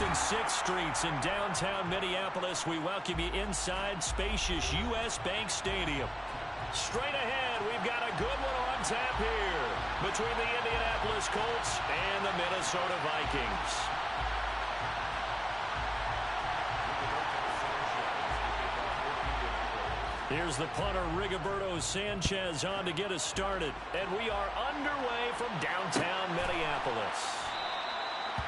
and 6th Streets in downtown Minneapolis. We welcome you inside spacious U.S. Bank Stadium. Straight ahead, we've got a good one on tap here between the Indianapolis Colts and the Minnesota Vikings. Here's the punter, Rigoberto Sanchez, on to get us started. And we are underway from downtown Minneapolis.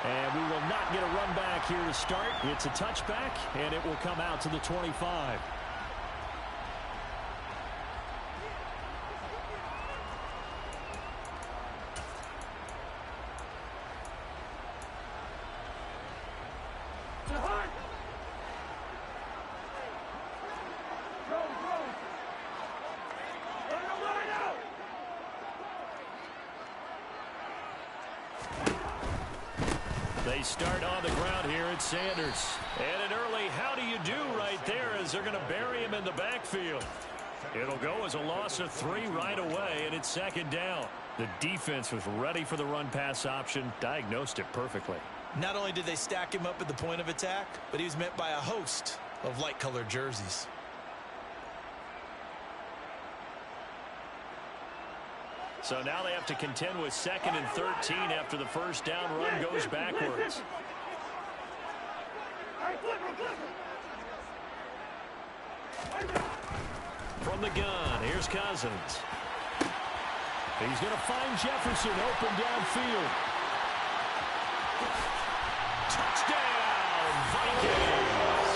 And we will not get a run back here to start. It's a touchback, and it will come out to the 25. They start on the ground here at Sanders. And an early how do you do right there as they're going to bury him in the backfield. It'll go as a loss of 3 right away, and it's 2nd down. The defense was ready for the run-pass option, diagnosed it perfectly. Not only did they stack him up at the point of attack, but he was met by a host of light-colored jerseys. So now they have to contend with 2nd and 13 after the first down run goes backwards. From the gun, here's Cousins. He's going to find Jefferson open downfield. Touchdown, Vikings!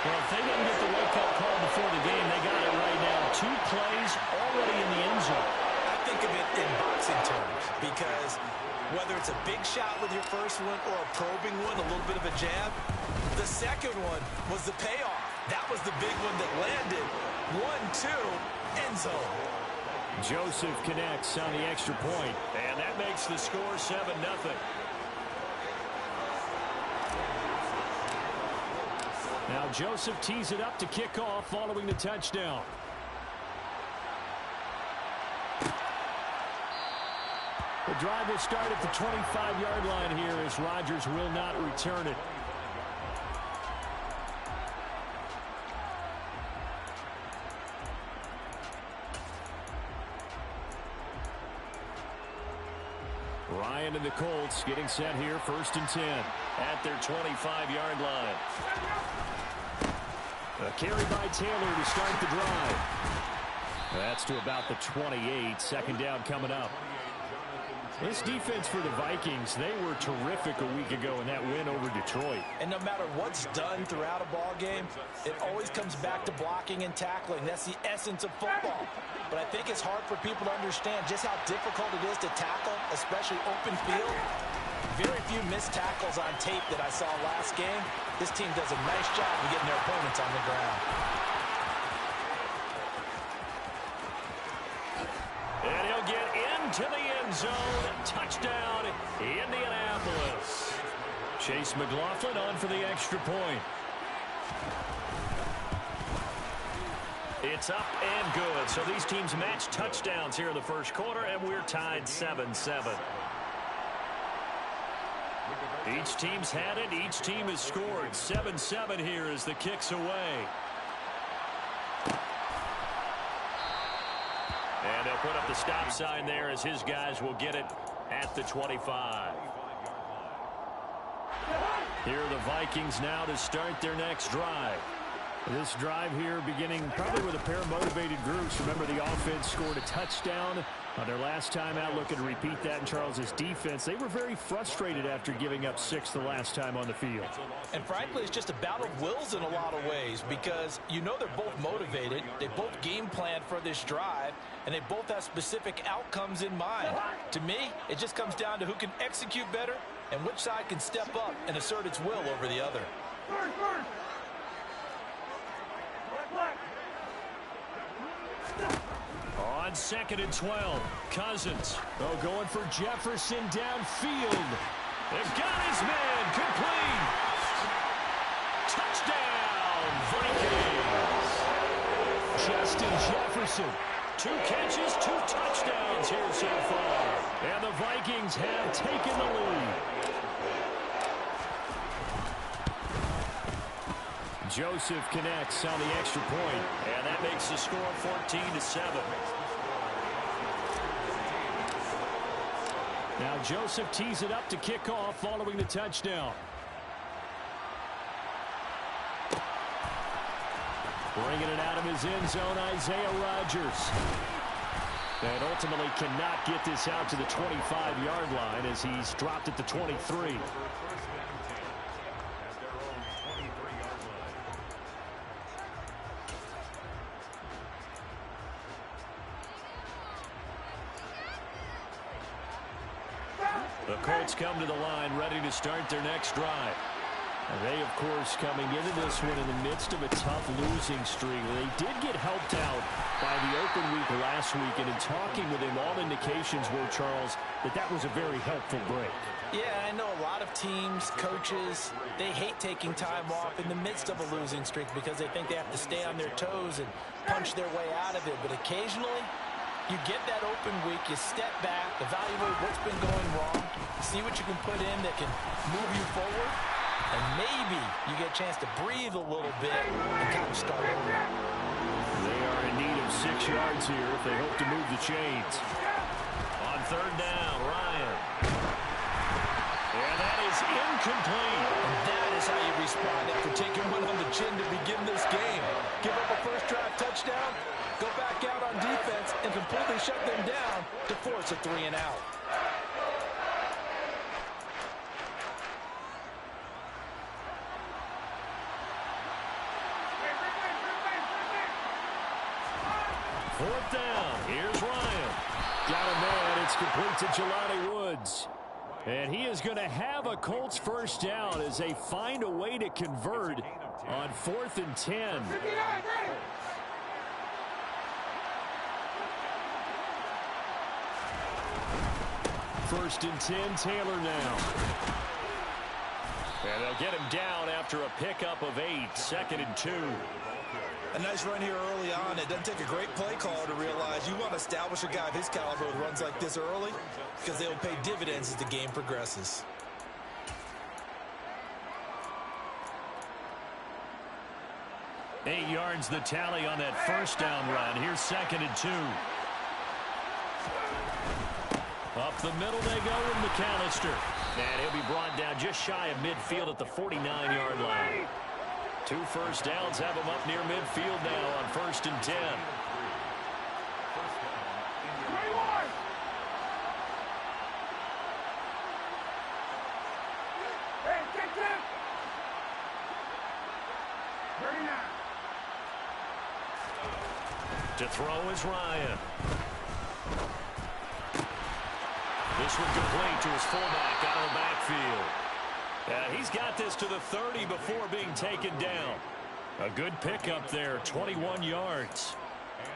Well, if they didn't get the wake-up call before the game, they got it right now. 2 plays already in the end zone. I think of it in boxing terms because whether it's a big shot with your first one or a probing one, a little bit of a jab, the second one was the payoff. That was the big one that landed. 1-2, end zone. Joseph connects on the extra point, and that makes the score 7-0. Now Joseph tees it up to kick off following the touchdown. The drive will start at the 25-yard line here as Rodgers will not return it. Ryan and the Colts getting set here, 1st and 10 at their 25-yard line. A carry by Taylor to start the drive. That's to about the 28. 2nd down coming up. This defense for the Vikings, they were terrific a week ago in that win over Detroit. And no matter what's done throughout a ball game, it always comes back to blocking and tackling. That's the essence of football. But I think it's hard for people to understand just how difficult it is to tackle, especially open field. Very few missed tackles on tape that I saw last game. This team does a nice job of getting their opponents on the ground. And he'll get into the end zone. Touchdown, Indianapolis. Chase McLaughlin on for the extra point. It's up and good. So these teams match touchdowns here in the first quarter, and we're tied 7-7. Each team's had it. Each team has scored. 7-7 here as the kick's away. And they'll put up the stop sign there as his guys will get it at the 25. Here are the Vikings now to start their next drive. This drive here beginning probably with a pair of motivated groups. Remember, the offense scored a touchdown on their last time out. Looking to repeat that in Charles's defense. They were very frustrated after giving up 6 the last time on the field. And frankly, it's just a battle of wills in a lot of ways because you know they're both motivated. They both game plan for this drive, and they both have specific outcomes in mind. To me, it just comes down to who can execute better and which side can step up and assert its will over the other. On 2nd and 12, Cousins. Oh, going for Jefferson downfield. They've got his man complete. Touchdown, Vikings. Justin Jefferson. 2 catches, 2 touchdowns here so far. And the Vikings have taken the lead. Joseph connects on the extra point. And that makes the score 14-7. Now Joseph tees it up to kick off following the touchdown. Bringing it out of his end zone, Isaiah Rodgers. And ultimately cannot get this out to the 25-yard line as he's dropped at the 23. The Colts come to the line ready to start their next drive. And they, of course, coming into this one in the midst of a tough losing streak. They did get helped out by the open week last week, and in talking with him, all indications were, Charles, that was a very helpful break. Yeah, I know a lot of teams, coaches, they hate taking time off in the midst of a losing streak because they think they have to stay on their toes and punch their way out of it. But occasionally, you get that open week, you step back, evaluate what's been going wrong, see what you can put in that can move you forward, and maybe you get a chance to breathe a little bit and kind of start over. They are in need of 6 yards here if they hope to move the chains. On third down, Ryan. And that is incomplete. And that is how you respond after taking one on the chin to begin this game. Give up a first drive touchdown, go back out on defense, and completely shut them down to force a 3-and-out. Fourth down. Here's Ryan. Got a man. It's complete to Jelani Woods. And he is going to have a Colts first down as they find a way to convert on 4th and 10. First and 10, Taylor now. And they'll get him down after a pickup of 8, 2nd and 2. A nice run here early on. It doesn't take a great play caller to realize you want to establish a guy of his caliber who runs like this early because they will pay dividends as the game progresses. Eight yards the tally on that first down run. Here's 2nd and 2. Up the middle they go with McAllister. And he'll be brought down just shy of midfield at the 49-yard line. 2 first downs have him up near midfield now on 1st and 10. To throw is Ryan. This one complete to his fullback out of the backfield. He's got this to the 30 before being taken down. A good pickup there, 21 yards.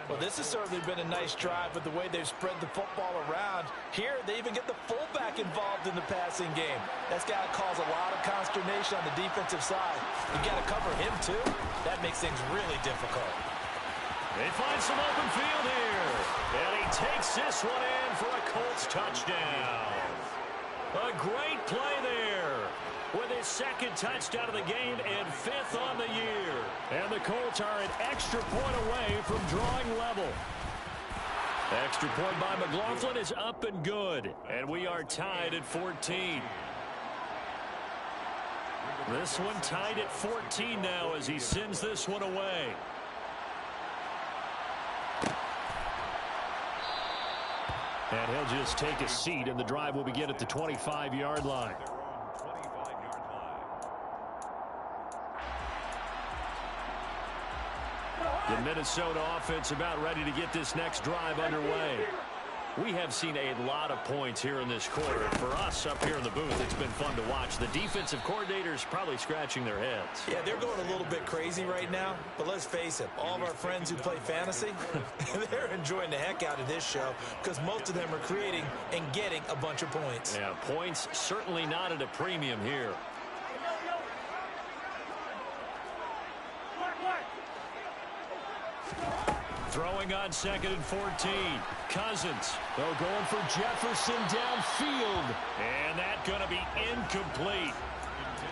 Well, this has certainly been a nice drive with the way they've spread the football around. Here, they even get the fullback involved in the passing game. That's got to cause a lot of consternation on the defensive side. You got to cover him, too. That makes things really difficult. They find some open field here. And he takes this one in for a Colts touchdown. A great play there with his 2nd touchdown of the game and 5th on the year. And the Colts are an extra point away from drawing level. Extra point by McLaughlin is up and good. And we are tied at 14. This one tied at 14 now as he sends this one away. And he'll just take a seat, and the drive will begin at the 25-yard line. The Minnesota offense about ready to get this next drive underway. We have seen a lot of points here in this quarter. For us up here in the booth, it's been fun to watch. The defensive coordinators probably scratching their heads. Yeah, they're going a little bit crazy right now. But let's face it, all of our friends who play fantasy, they're enjoying the heck out of this show because most of them are creating and getting a bunch of points. Yeah, points certainly not at a premium here. Throwing on 2nd and 14. Cousins. They're going for Jefferson downfield. And that's going to be incomplete.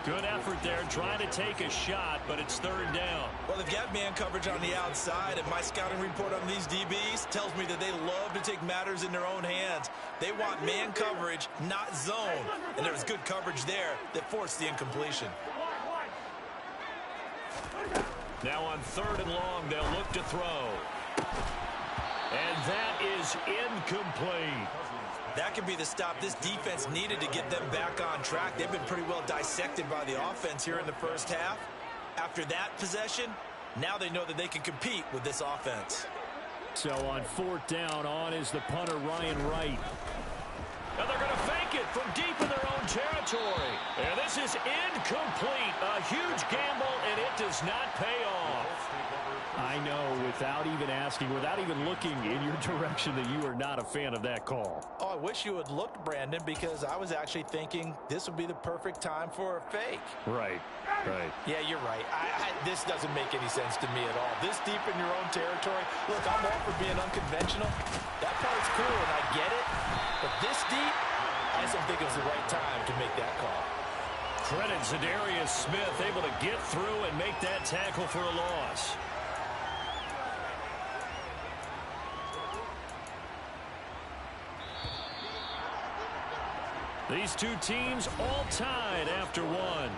Good effort there, trying to take a shot, but it's third down. Well, they've got man coverage on the outside, and my scouting report on these DBs tells me that they love to take matters in their own hands. They want man coverage, not zone. And there was good coverage there that forced the incompletion. Now on third and long, they'll look to throw. And that is incomplete. That could be the stop this defense needed to get them back on track. They've been pretty well dissected by the offense here in the first half. After that possession, now they know that they can compete with this offense. So on fourth down, on is the punter, Ryan Wright. And they're going to fake it from deep in their own territory. And this is incomplete. A huge gamble, and it does not pay off. I know, without even asking, without even looking in your direction, that you are not a fan of that call. Oh, I wish you had looked, Brandon, because I was actually thinking this would be the perfect time for a fake. Right. Yeah, you're right. This doesn't make any sense to me at all. This deep in your own territory, look, I'm all for being unconventional. That part's cool, and I get it. But this deep, I just don't think it was the right time to make that call. Credit Zadarius Smith, able to get through and make that tackle for a loss. These two teams all tied after one.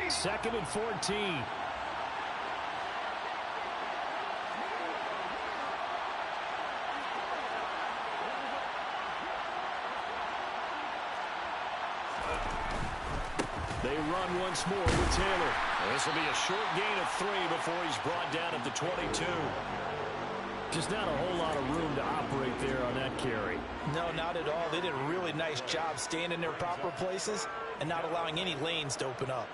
Second and 14. They run once more with Taylor. This will be a short gain of 3 before he's brought down at the 22. Just not a whole lot of room to operate there on that carry. No, not at all. They did a really nice job staying in their proper places and not allowing any lanes to open up.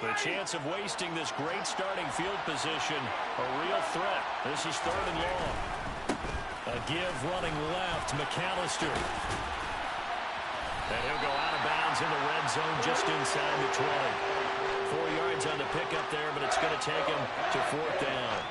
The chance of wasting this great starting field position, a real threat. This is third and long. A give running left, McAllister. And he'll go out of bounds in the red zone just inside the 20. 4 yards on the pickup there, but it's going to take him to fourth down.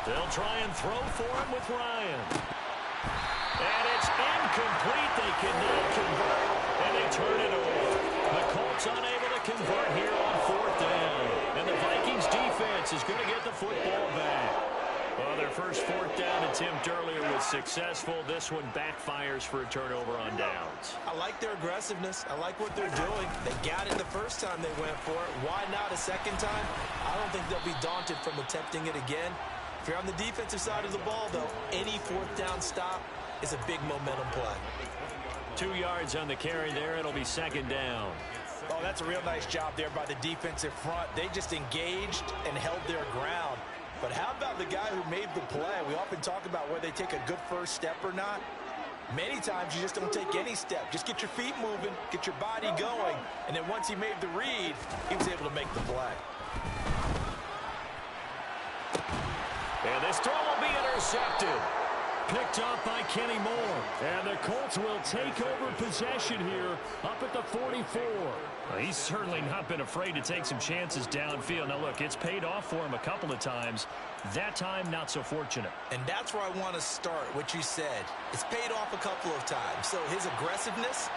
They'll try and throw for him with Ryan. And it's incomplete. They cannot convert, and they turn it over. The Colts unable to convert here on fourth down. And the Vikings defense is going to get the football back. Well, their first fourth down attempt earlier was successful. This one backfires for a turnover on downs. I like their aggressiveness. I like what they're doing. They got it the first time they went for it. Why not a second time? I don't think they'll be daunted from attempting it again. If you're on the defensive side of the ball, though, any fourth down stop is a big momentum play. 2 yards on the carry there. It'll be second down. Oh, that's a real nice job there by the defensive front. They just engaged and held their ground. But how about the guy who made the play? We often talk about whether they take a good first step or not. Many times you just don't take any step. Just get your feet moving, get your body going, and then once he made the read, he was able to make the play. And this throw will be intercepted. Picked up by Kenny Moore. And the Colts will take over possession here up at the 44. Well, he's certainly not been afraid to take some chances downfield. Now, look, it's paid off for him a couple of times. That time, not so fortunate. And that's where I want to start, what you said. It's paid off a couple of times. So his aggressiveness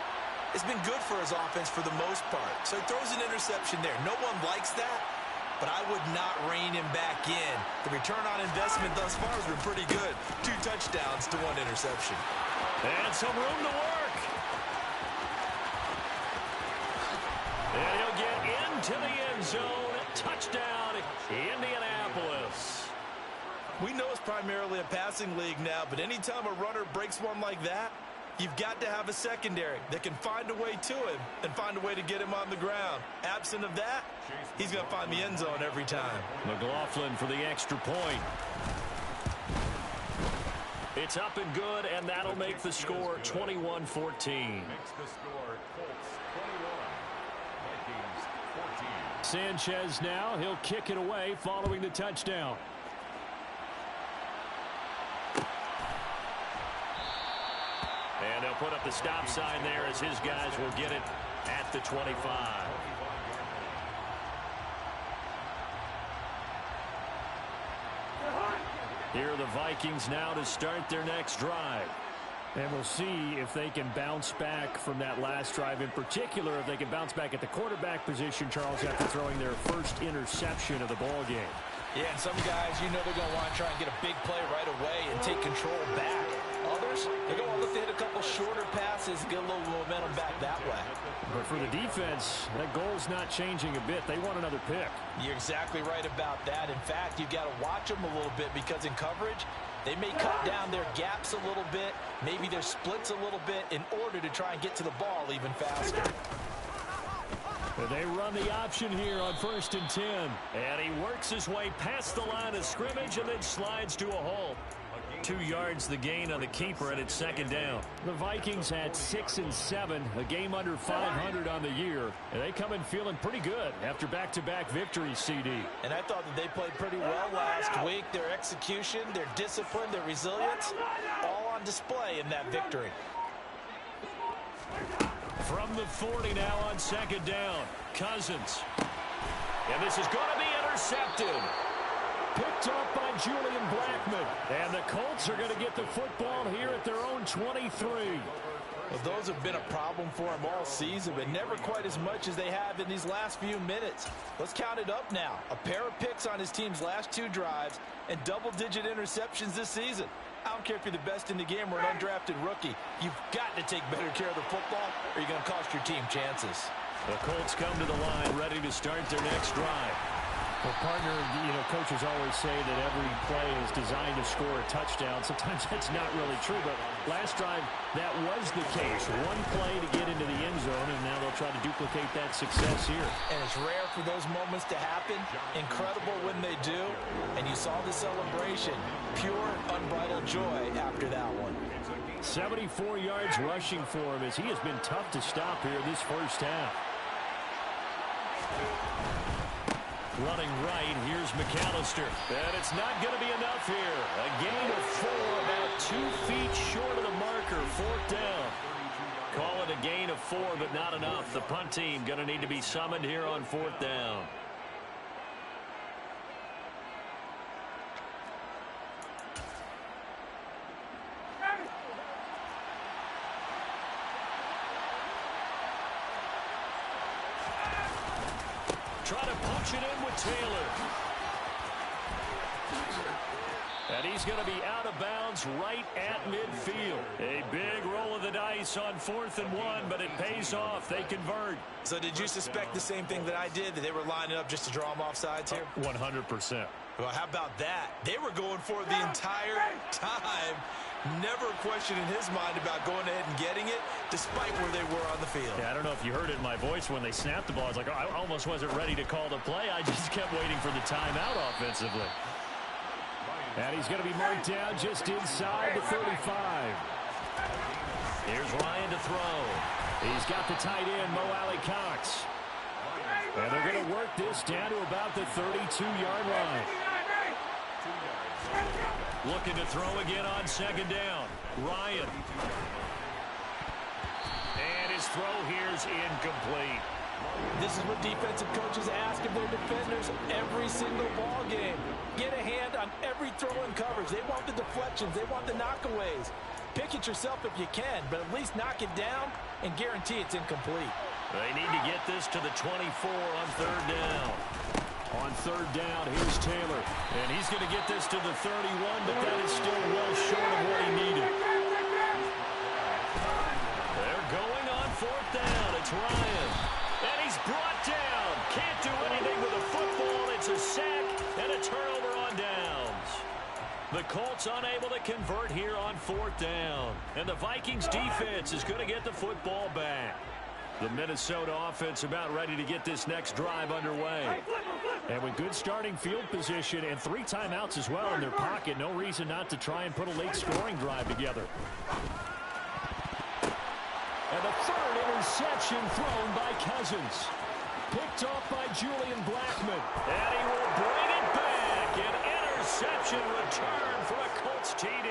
has been good for his offense for the most part. So he throws an interception there. No one likes that, but I would not rein him back in. The return on investment thus far has been pretty good. 2 touchdowns to 1 interception. And some room to work. And he'll get into the end zone. Touchdown, Indianapolis. We know it's primarily a passing league now, but anytime a runner breaks one like that, You've got to have a secondary that can find a way to him and find a way to get him on the ground. Absent of that, he's going to find the end zone every time. McLaughlin for the extra point. It's up and good, and that'll make the score 21-14. Makes the score Colts 21, Vikings 14. Sanchez now. He'll kick it away following the touchdown. And they'll put up the stop sign there as his guys will get it at the 25. Here are the Vikings now to start their next drive. And we'll see if they can bounce back from that last drive. In particular, if they can bounce back at the quarterback position, Charles, after throwing their first interception of the ball game. Yeah, and some guys, you know they're going to want to try and get a big play right away and take control back. Others, they're going to look to hit a couple shorter passes, get a little momentum back that way. But for the defense, that goal's not changing a bit. They want another pick. You're exactly right about that. In fact, you've got to watch them a little bit because in coverage, they may cut down their gaps a little bit, maybe their splits a little bit in order to try and get to the ball even faster. They run the option here on 1st and 10. And he works his way past the line of scrimmage and then slides to a halt. 2 yards the gain on the keeper, and it's 2nd down. The Vikings had 6 and 7, a game under 500 on the year. And they come in feeling pretty good after back-to-back victories, CD. And I thought that they played pretty well last week. Their execution, their discipline, their resilience, all on display in that victory. From the 40 now on 2nd down. Cousins. And this is going to be intercepted. Picked up by Julian Blackman. And the Colts are going to get the football here at their own 23. Well, those have been a problem for him all season, but never quite as much as they have in these last few minutes. Let's count it up now. A pair of picks on his team's last 2 drives and double-digit interceptions this season. I don't care if you're the best in the game or an undrafted rookie. You've got to take better care of the football or you're going to cost your team chances. The Colts come to the line ready to start their next drive. Well, partner, coaches always say that every play is designed to score a touchdown. Sometimes that's not really true, but last drive, that was the case. One play to get into the end zone, and now they'll try to duplicate that success here. And it's rare for those moments to happen. Incredible when they do. And you saw the celebration. Pure, unbridled joy after that one. 74 yards rushing for him as he has been tough to stop here this first half. Running right, here's McAllister. And it's not going to be enough here. A gain of 4, about 2 feet short of the marker, 4th down. Call it a gain of 4, but not enough. The punt team going to need to be summoned here on 4th down. Try to punch it in with Taylor. And he's going to be out of bounds right at midfield. A big roll of the dice on 4th and 1, but it pays off. They convert. So did you suspect the same thing that I did, that they were lining up just to draw them off sides here? 100%. Well, how about that? They were going for it the entire time. Never a question in his mind about going ahead and getting it, despite where they were on the field. Yeah, I don't know if you heard it in my voice when they snapped the ball. I was like, oh, I almost wasn't ready to call the play. I just kept waiting for the timeout offensively. And he's going to be marked down just inside the 35. Here's Ryan to throw. He's got the tight end, Mo Alley-Cox. And they're going to work this down to about the 32-yard line. Looking to throw again on 2nd down. Ryan. And his throw here's incomplete. This is what defensive coaches ask of their defenders every single ball game. Get a hand on every throw in coverage. They want the deflections. They want the knockaways. Pick it yourself if you can, but at least knock it down and guarantee it's incomplete. They need to get this to the 24 on 3rd down. On 3rd down, here's Taylor. And he's going to get this to the 31, but that is still well short of what he needed. They're going on 4th down. It's Ryan. And he's brought down. Can't do anything with a football. It's a sack and a turnover on downs. The Colts unable to convert here on 4th down. And the Vikings defense is going to get the football back. The Minnesota offense about ready to get this next drive underway. And with good starting field position and 3 timeouts as well in their pocket, no reason not to try and put a late scoring drive together. And the 3rd interception thrown by Cousins. Picked off by Julian Blackmon. And he will bring it back. An interception return for a Colts TD.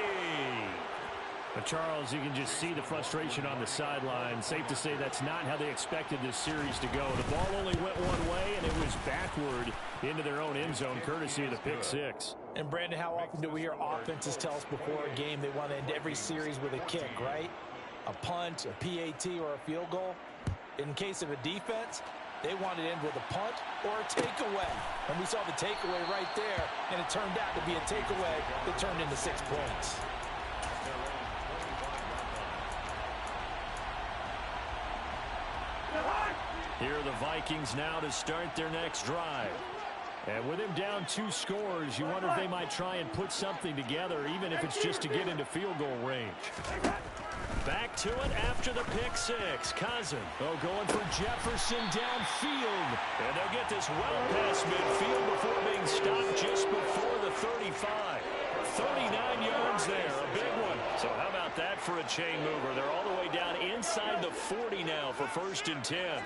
But Charles, you can just see the frustration on the sideline. Safe to say that's not how they expected this series to go. The ball only went one way, and it was backward into their own end zone, courtesy of the pick 6. And, Brandon, how often do we hear offenses tell us before a game they want to end every series with a kick, right? A punt, a PAT, or a field goal. In case of a defense, they want to end with a punt or a takeaway. And we saw the takeaway right there, and it turned out to be a takeaway that turned into 6 points. Here are the Vikings now to start their next drive. And with him down 2 scores, you wonder if they might try and put something together, even if it's just to get into field goal range. Back to it after the pick 6. Cousins. Going for Jefferson downfield. And they'll get this well past midfield before being stopped just before the 35. 39 yards there, a big one. So how about that for a chain mover? They're all the way down inside the 40 now for 1st and 10.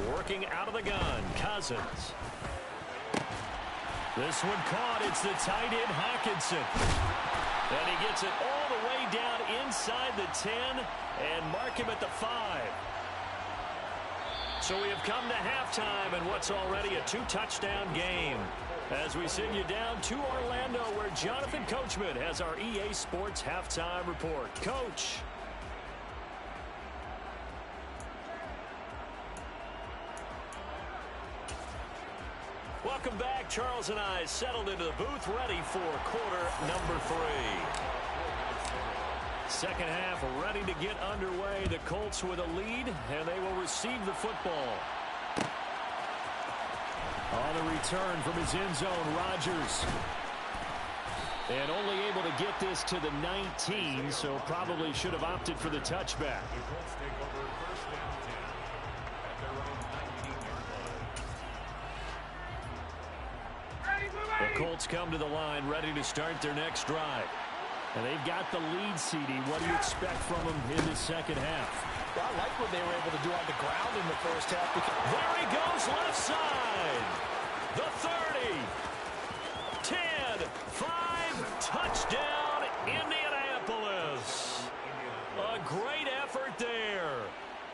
Working out of the gun, Cousins. This one caught. It's the tight end, Hockenson. And he gets it all the way down inside the 10 and mark him at the 5. So we have come to halftime and what's already a 2-touchdown game. As we send you down to Orlando, where Jonathan Coachman has our EA Sports Halftime Report. Coach. Welcome back. Charles and I settled into the booth, ready for quarter number 3. Second half ready to get underway. The Colts with a lead, and they will receive the football. On the return from his end zone, Rodgers. And only able to get this to the 19, so probably should have opted for the touchback. The Colts come to the line ready to start their next drive. And they've got the lead, CD. What do you expect from them in the second half? Well, I like what they were able to do on the ground in the first half. There he goes, left side. The 30. 10, 5, touchdown, Indianapolis. A great effort there.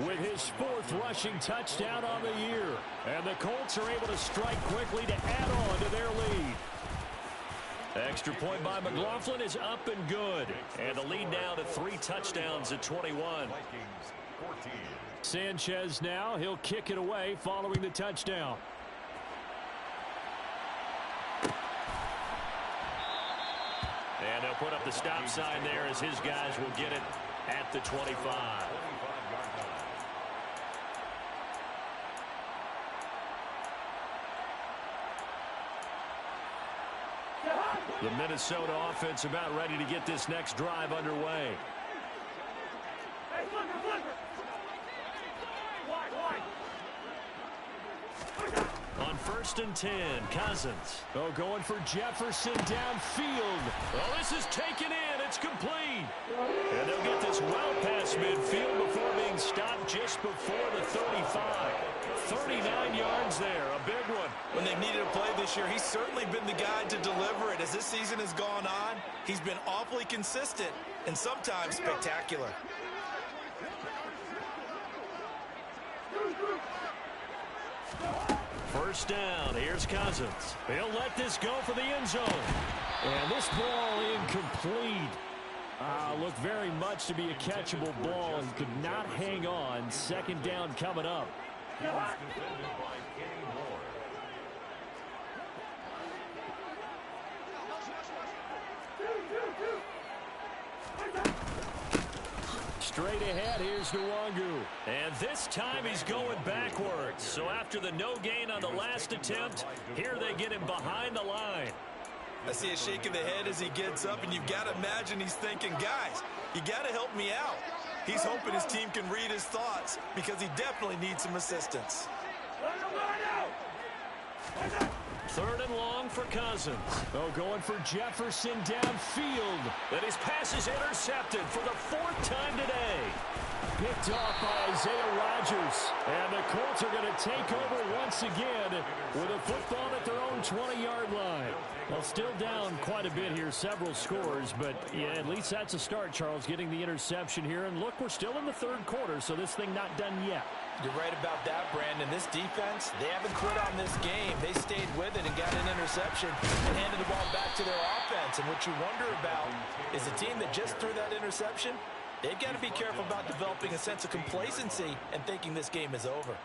With his 4th rushing touchdown on the year. And the Colts are able to strike quickly to add on to their lead. Extra point by McLaughlin is up and good. And the lead now to 3 touchdowns at 21. Sanchez now, he'll kick it away following the touchdown. And they'll put up the stop sign there as his guys will get it at the 25. The Minnesota offense about ready to get this next drive underway. On 1st and 10, Cousins. Going for Jefferson downfield. Oh, this is taken in. It's complete. And they'll get this well past midfield before being stopped just before the 35. 39 yards there, a big one. When they've needed a play this year, he's certainly been the guy to deliver it. As this season has gone on, he's been awfully consistent and sometimes spectacular. First down, here's Cousins. He'll let this go for the end zone. And this ball incomplete. Looked very much to be a catchable ball and could not hang on. 2nd down coming up. straight ahead. Here's Nwangu. And this time he's going backwards. So after the no gain on the last attempt, here they get him behind the line. I see a shake of the head as he gets up, and you've got to imagine he's thinking, guys, you got to help me out. He's hoping his team can read his thoughts because he definitely needs some assistance. 3rd and long for Cousins. Oh, going for Jefferson downfield. And his pass is intercepted for the 4th time today. Picked off by Isaiah Rodgers. And the Colts are going to take over once again with a football at their own 20-yard line. Well, still down quite a bit here, several scores, but yeah, at least that's a start, Charles, getting the interception here. And look, we're still in the 3rd quarter, so this thing not done yet. You're right about that, Brandon. This defense, they haven't quit on this game. They stayed with it and got an interception and handed the ball back to their offense. And what you wonder about is a team that just threw that interception, they've got to be careful about developing a sense of complacency and thinking this game is over.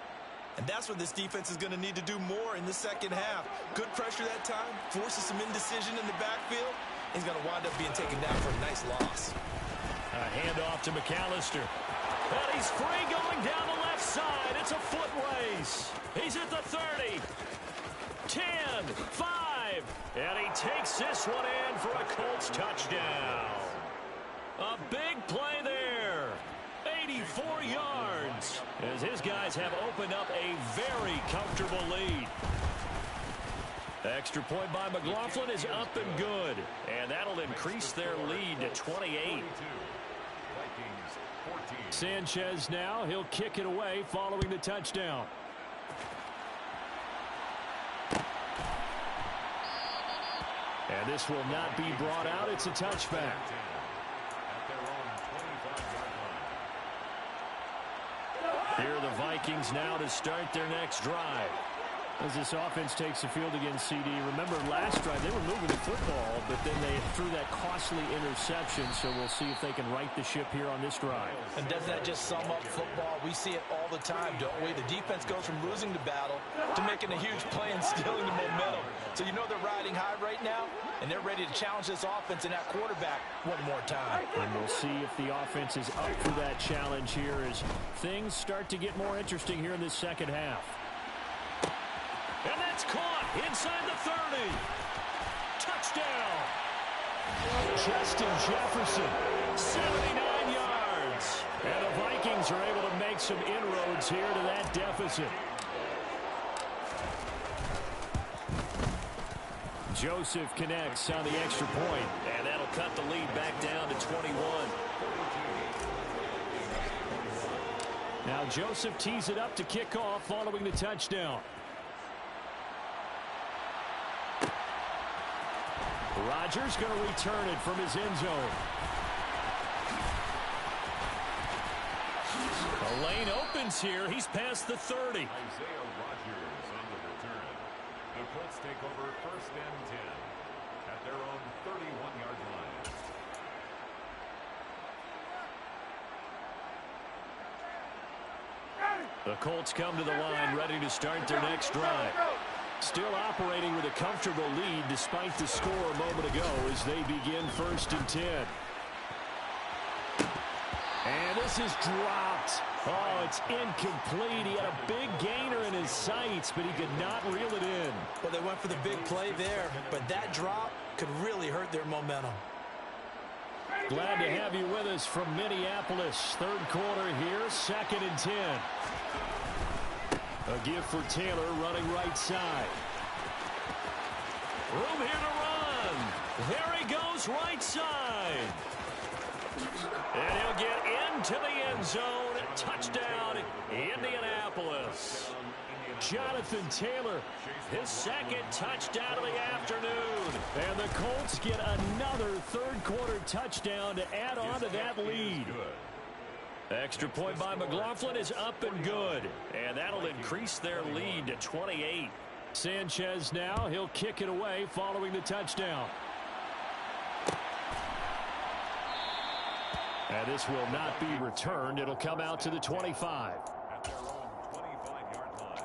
And that's where this defense is going to need to do more in the second half. Good pressure that time, forces some indecision in the backfield. He's going to wind up being taken down for a nice loss. A handoff to McAllister. And he's free going down the left side. It's a foot race. He's at the 30. 10, 5. And he takes this one in for a Colts touchdown. A big play there. 84 yards. As his guys have opened up a very comfortable lead. Extra point by McLaughlin is up and good. And that'll increase their lead to 28. Sanchez now, he'll kick it away following the touchdown. And this will not be brought out. It's a touchback. Here are the Vikings now to start their next drive. As this offense takes the field against CD. Remember last drive they were moving the football, but then they threw that costly interception, so we'll see if they can right the ship here on this drive. And doesn't that just sum up football? We see it all the time, don't we? The defense goes from losing the battle to making a huge play and stealing the momentum. So you know they're riding high right now, and they're ready to challenge this offense and that quarterback one more time. And we'll see if the offense is up for that challenge here as things start to get more interesting here in this second half. And that's caught inside the 30. Touchdown. Justin Jefferson. 79 yards. And the Vikings are able to make some inroads here to that deficit. Joseph connects on the extra point. And that'll cut the lead back down to 21. Now Joseph tees it up to kick off following the touchdown. Rodgers going to return it from his end zone. The lane opens here. He's past the 30. Isaiah Rodgers on the return. The Colts take over 1st and 10 at their own 31-yard line. The Colts come to the line ready to start their next drive. Still operating with a comfortable lead despite the score a moment ago as they begin 1st and 10. And this is dropped. Oh, it's incomplete. He had a big gainer in his sights, but he could not reel it in. Well, they went for the big play there, but that drop could really hurt their momentum. Glad to have you with us from Minneapolis. 3rd quarter here, 2nd and 10. A give for Taylor running right side. Room here to run. There he goes right side. And he'll get into the end zone. Touchdown, Indianapolis. Jonathan Taylor, his 2nd touchdown of the afternoon. And the Colts get another 3rd quarter touchdown to add on to that lead. Extra point by McLaughlin is up and good. And that'll increase their lead to 28. Sanchez now, he'll kick it away following the touchdown. And this will not be returned. It'll come out to the 25. At their own 25-yard line.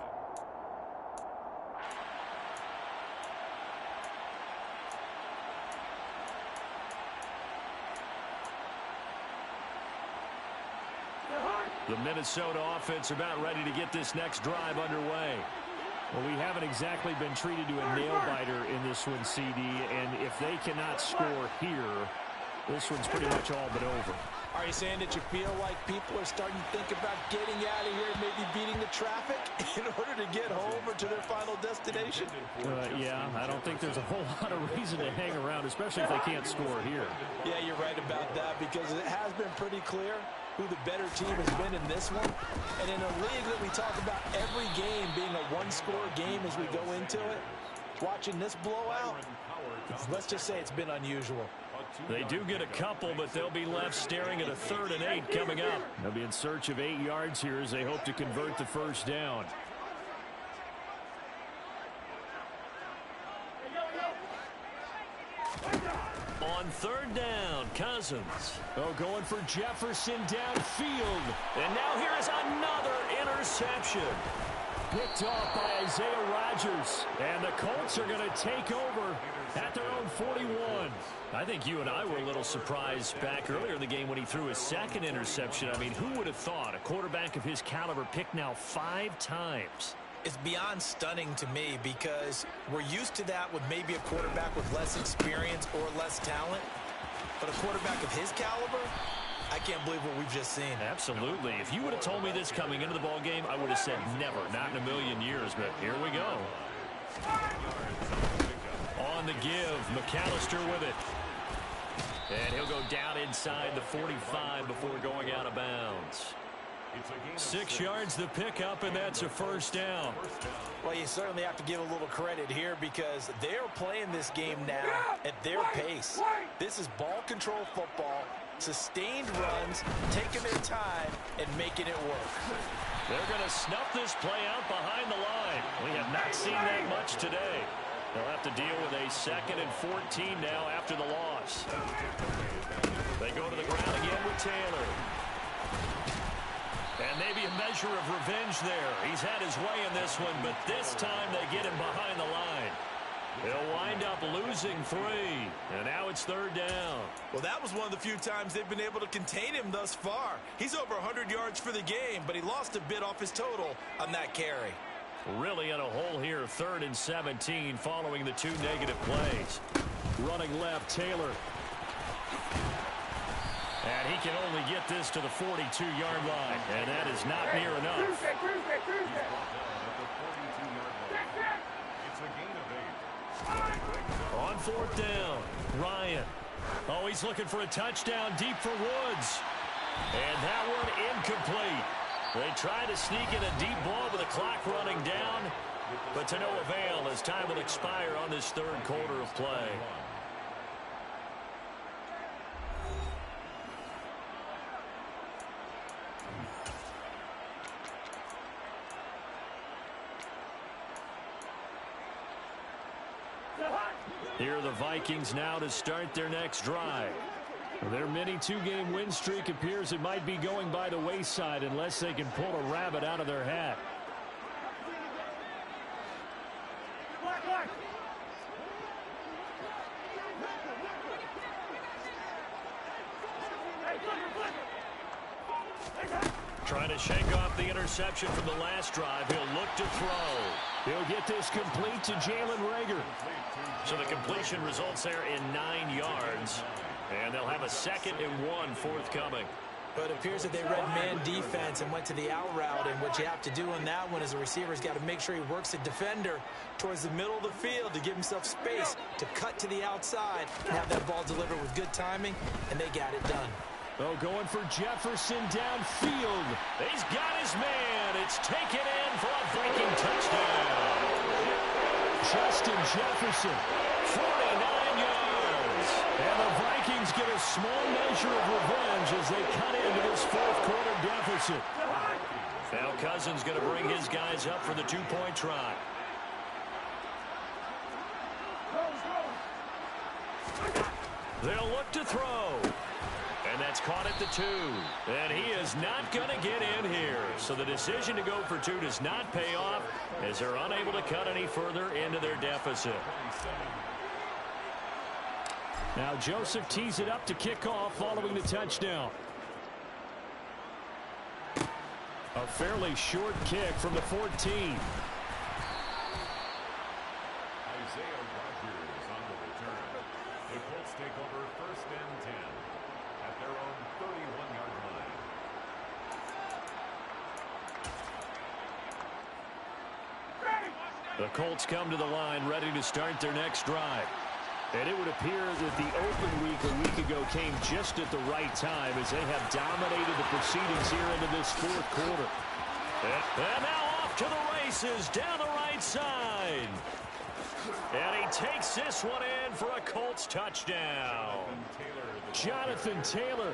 The Minnesota offense about ready to get this next drive underway. Well, we haven't exactly been treated to a nail-biter in this one, CD, and if they cannot score here, this one's pretty much all but over. Are you saying that you feel like people are starting to think about getting out of here and maybe beating the traffic in order to get home or to their final destination? Yeah, I don't think there's a whole lot of reason to hang around, especially if they can't score here. Yeah, you're right about that because it has been pretty clear who the better team has been in this one. And in a league that we talk about every game being a one-score game as we go into it, watching this blowout, let's just say it's been unusual. They do get a couple, but they'll be left staring at a 3rd and 8 coming up. They'll be in search of 8 yards here as they hope to convert the first down. On 3rd down, Cousins. Oh, going for Jefferson downfield. And now here is another interception. Picked off by Isaiah Rodgers. And the Colts are going to take over at their own 41. I think you and I were a little surprised back earlier in the game when he threw his 2nd interception. I mean, who would have thought a quarterback of his caliber picked now 5 times? It's beyond stunning to me because we're used to that with maybe a quarterback with less experience or less talent. But a quarterback of his caliber, I can't believe what we've just seen. Absolutely. If you would have told me this coming into the ball game, I would have said never, not in a million years. But here we go. On the give, McAllister with it. And he'll go down inside the 45 before going out of bounds. 6 yards the pickup, and that's a first down. Well, you certainly have to give a little credit here because they're playing this game now at their pace. This is ball control football, sustained runs, taking their time, and making it work. They're going to snuff this play out behind the line. We have not seen that much today. They'll have to deal with a 2nd and 14 now after the loss. They go to the ground again with Taylor. And maybe a measure of revenge there. He's had his way in this one, but this time they get him behind the line. They'll wind up losing 3, and now it's 3rd down. Well, that was one of the few times they've been able to contain him thus far. He's over 100 yards for the game, but he lost a bit off his total on that carry. Really in a hole here, 3rd and 17 following the 2 negative plays. Running left, Taylor. And he can only get this to the 42-yard line, and that is not near enough. On 4th down, Ryan. Oh, he's looking for a touchdown deep for Woods. And that one incomplete. They try to sneak in a deep ball with the clock running down, but to no avail as time will expire on this 3rd quarter of play. Here are the Vikings now to start their next drive. Their mini 2-game win streak appears it might be going by the wayside unless they can pull a rabbit out of their hat. Trying to shake off the interception from the last drive. He'll look to throw. He'll get this complete to Jalen Reagor. So the completion results there in 9 yards. And they'll have a 2nd and 1 forthcoming. But it appears that they read man defense and went to the out route. And what you have to do on that one is the receiver's got to make sure he works the defender towards the middle of the field to give himself space to cut to the outside and have that ball delivered with good timing. And they got it done. Oh, going for Jefferson downfield. He's got his man. It's taken in for a Viking touchdown. Justin Jefferson, 49 yards. And the Vikings get a small measure of revenge as they cut into this 4th quarter deficit. Now Cousins going to bring his guys up for the 2-point try. They'll look to throw. And that's caught at the 2. And he is not going to get in here. So the decision to go for 2 does not pay off as they're unable to cut any further into their deficit. Now Joseph tees it up to kick off following the touchdown. A fairly short kick from the 14. Isaiah Rodgers on the return. The Colts take over 1st and 10 at their own 31-yard line. The Colts come to the line ready to start their next drive. And it would appear that the open week a week ago came just at the right time as they have dominated the proceedings here into this 4th quarter. And now off to the races down the right side. And he takes this one in for a Colts touchdown. Jonathan Taylor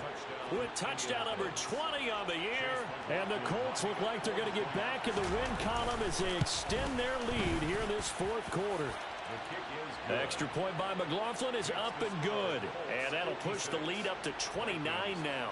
With touchdown number 20 on the year. And the Colts look like they're going to get back in the win column as they extend their lead here in this 4th quarter. Extra point by McLaughlin is up and good. And that'll push the lead up to 29 now.